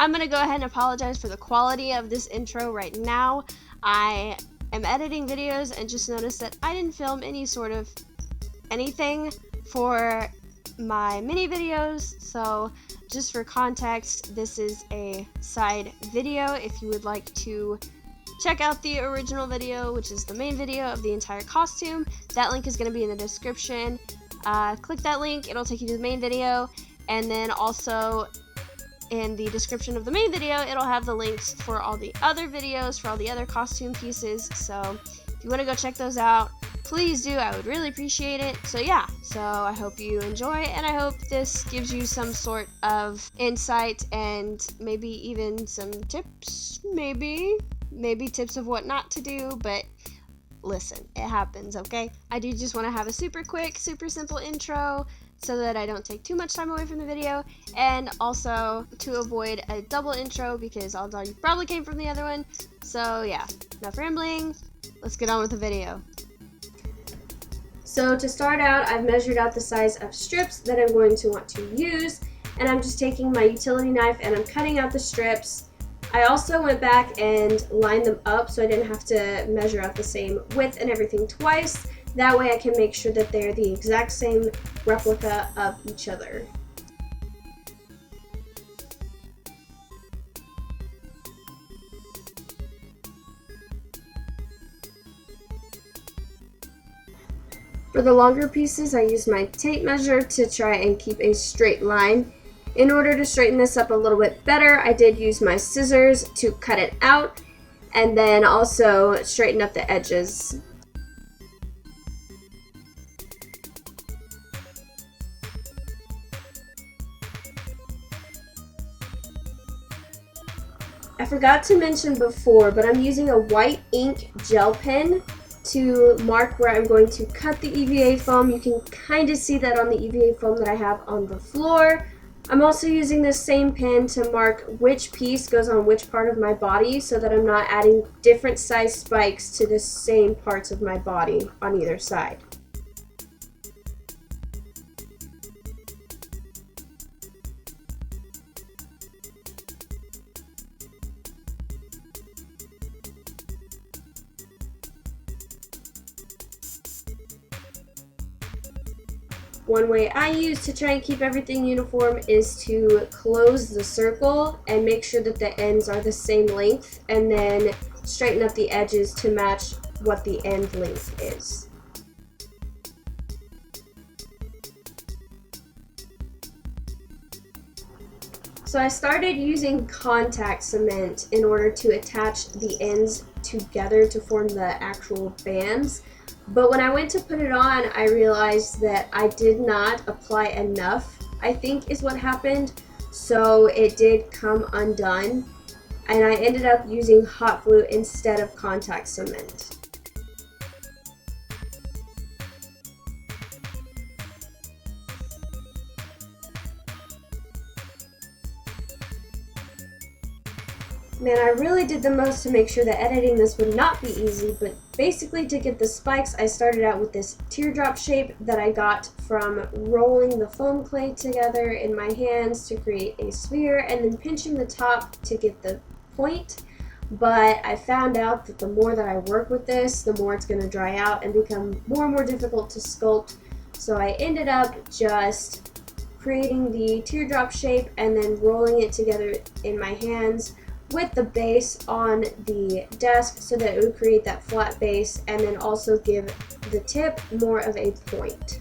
I'm going to go ahead and apologize for the quality of this intro right now. I am editing videos and just noticed that I didn't film any sort of anything for my mini videos, so just for context, this is a side video. If you would like to check out the original video, which is the main video of the entire costume, that link is going to be in the description. Click that link, it'll take you to the main video, and then also in the description of the main video, it'll have the links for all the other videos, for all the other costume pieces. So if you want to go check those out, please do. I would really appreciate it. So yeah, so I hope you enjoy, and I hope this gives you some sort of insight and maybe even some tips, maybe tips of what not to do, but listen, it happens, okay? I do just want to have a super quick, super simple intro so that I don't take too much time away from the video, and also to avoid a double intro because odds are you probably came from the other one. So yeah, enough rambling, let's get on with the video. So to start out, I've measured out the size of strips that I'm going to want to use, and I'm just taking my utility knife and I'm cutting out the strips. I also went back and lined them up so I didn't have to measure out the same width and everything twice. That way I can make sure that they're the exact same replica of each other. For the longer pieces, I use my tape measure to try and keep a straight line. In order to straighten this up a little bit better, I did use my scissors to cut it out and then also straighten up the edges. I forgot to mention before, but I'm using a white ink gel pen to mark where I'm going to cut the EVA foam. You can kind of see that on the EVA foam that I have on the floor. I'm also using this same pen to mark which piece goes on which part of my body so that I'm not adding different size spikes to the same parts of my body on either side. One way I use to try and keep everything uniform is to close the circle and make sure that the ends are the same length, and then straighten up the edges to match what the end length is. So I started using contact cement in order to attach the ends together to form the actual bands. But when I went to put it on, I realized that I did not apply enough, I think is what happened. So it did come undone, and I ended up using hot glue instead of contact cement. Man, I really did the most to make sure that editing this would not be easy, but basically to get the spikes, I started out with this teardrop shape that I got from rolling the foam clay together in my hands to create a sphere, and then pinching the top to get the point. But I found out that the more that I work with this, the more it's going to dry out and become more and more difficult to sculpt. So I ended up just creating the teardrop shape and then rolling it together in my hands with the base on the desk so that it would create that flat base and then also give the tip more of a point.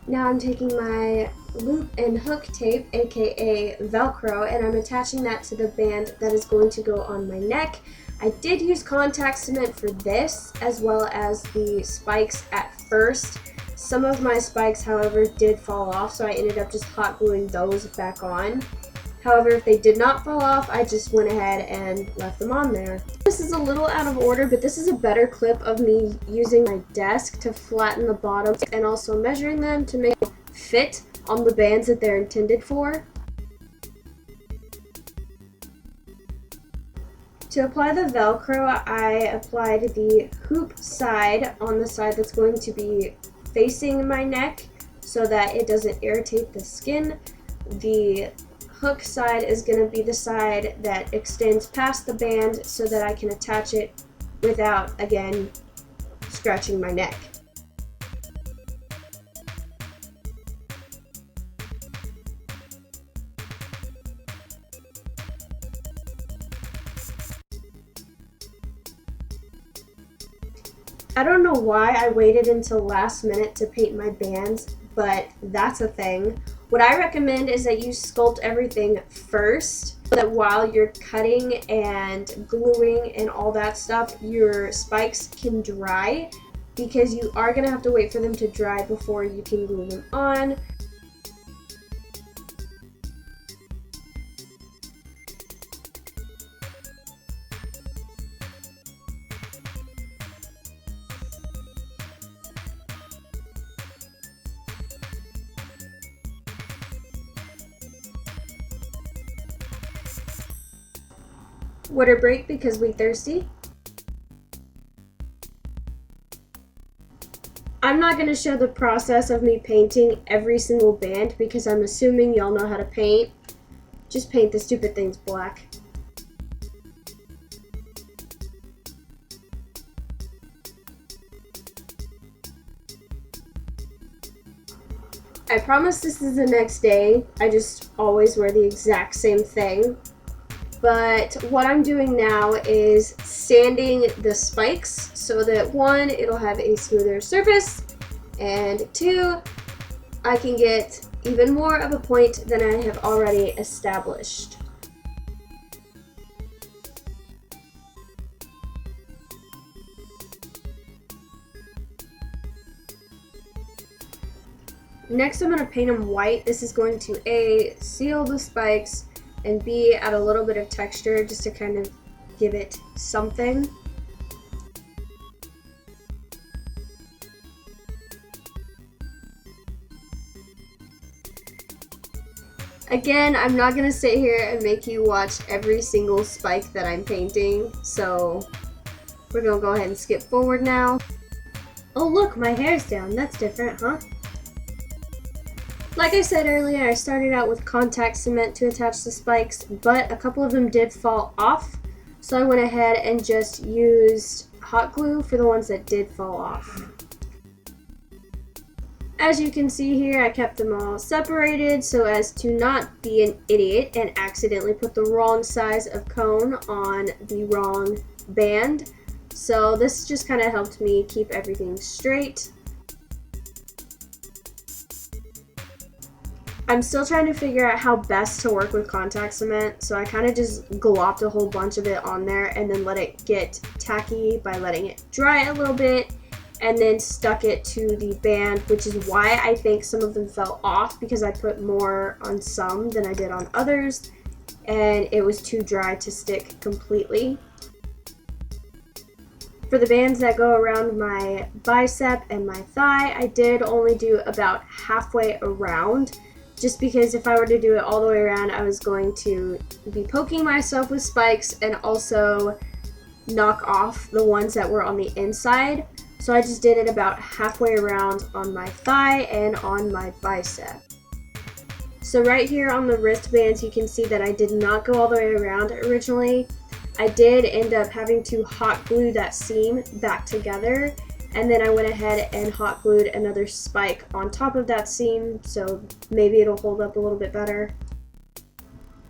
Now I'm taking my loop and hook tape, aka Velcro, and I'm attaching that to the band that is going to go on my neck. I did use contact cement for this, as well as the spikes at first. Some of my spikes, however, did fall off, so I ended up just hot gluing those back on. However, if they did not fall off, I just went ahead and left them on there. this is a little out of order, but this is a better clip of me using my desk to flatten the bottoms and also measuring them to make them fit on the bands that they're intended for. To apply the Velcro, I applied the hoop side on the side that's going to be facing my neck so that it doesn't irritate the skin. The hook side is going to be the side that extends past the band so that I can attach it without, again, scratching my neck. I don't know why I waited until last minute to paint my bands, but that's a thing. What I recommend is that you sculpt everything first, so that while you're cutting and gluing and all that stuff, your spikes can dry, because you are going to have to wait for them to dry before you can glue them on. Water break because we thirsty. I'm not going to show the process of me painting every single band because I'm assuming y'all know how to paint. Just paint the stupid things black. I promise this is the next day. I just always wear the exact same thing. But what I'm doing now is sanding the spikes so that 1, it'll have a smoother surface, and 2, I can get even more of a point than I have already established. Next I'm going to paint them white. This is going to A, seal the spikes, and B, add a little bit of texture just to kind of give it something. Again, I'm not going to sit here and make you watch every single spike that I'm painting, so we're going to go ahead and skip forward now. Oh look, my hair's down. That's different, huh? Like I said earlier, I started out with contact cement to attach the spikes, but a couple of them did fall off, so I went ahead and just used hot glue for the ones that did fall off. As you can see here, I kept them all separated so as to not be an idiot and accidentally put the wrong size of cone on the wrong band. So this just kind of helped me keep everything straight. I'm still trying to figure out how best to work with contact cement, so I kind of just glopped a whole bunch of it on there and then let it get tacky by letting it dry a little bit, and then stuck it to the band, which is why I think some of them fell off, because I put more on some than I did on others, and it was too dry to stick completely. For the bands that go around my bicep and my thigh, I did only do about halfway around, just because if I were to do it all the way around, I was going to be poking myself with spikes and also knock off the ones that were on the inside. So I just did it about halfway around on my thigh and on my bicep. So right here on the wristbands, you can see that I did not go all the way around originally. I did end up having to hot glue that seam back together, and then I went ahead and hot glued another spike on top of that seam, so maybe it'll hold up a little bit better.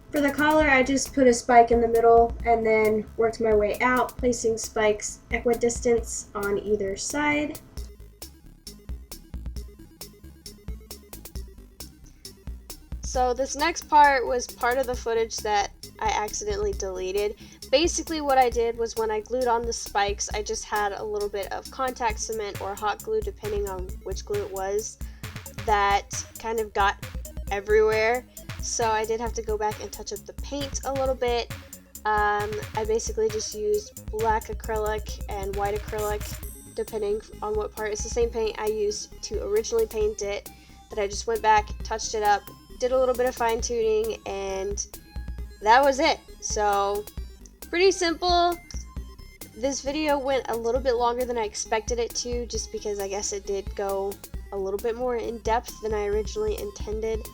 For the collar, I just put a spike in the middle and then worked my way out, placing spikes equidistant on either side. So this next part was part of the footage that I accidentally deleted. Basically what I did was when I glued on the spikes, I just had a little bit of contact cement or hot glue, depending on which glue it was, that kind of got everywhere. So I did have to go back and touch up the paint a little bit. I basically just used black acrylic and white acrylic, depending on what part. It's the same paint I used to originally paint it, that I just went back, touched it up, did a little bit of fine tuning, and that was it. So, pretty simple. This video went a little bit longer than I expected it to, just because I guess it did go a little bit more in depth than I originally intended,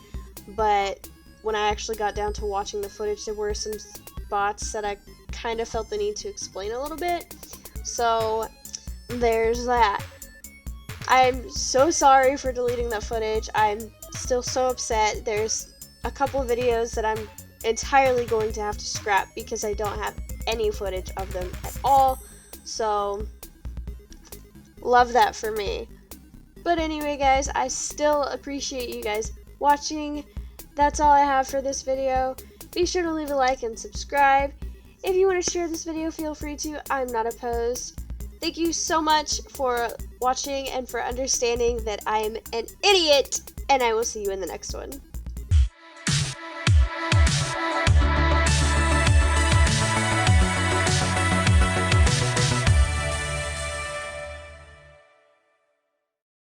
but when I actually got down to watching the footage, there were some spots that I kind of felt the need to explain a little bit, so there's that. I'm so sorry for deleting that footage. I'm still so upset. There's a couple videos that I'm entirely going to have to scrap because I don't have any footage of them at all, so love that for me. But anyway, guys, I still appreciate you guys watching. That's all I have for this video. Be sure to leave a like and subscribe. If you want to share this video, feel free to. I'm not opposed. Thank you so much for watching and for understanding that I'm an idiot, and I will see you in the next one.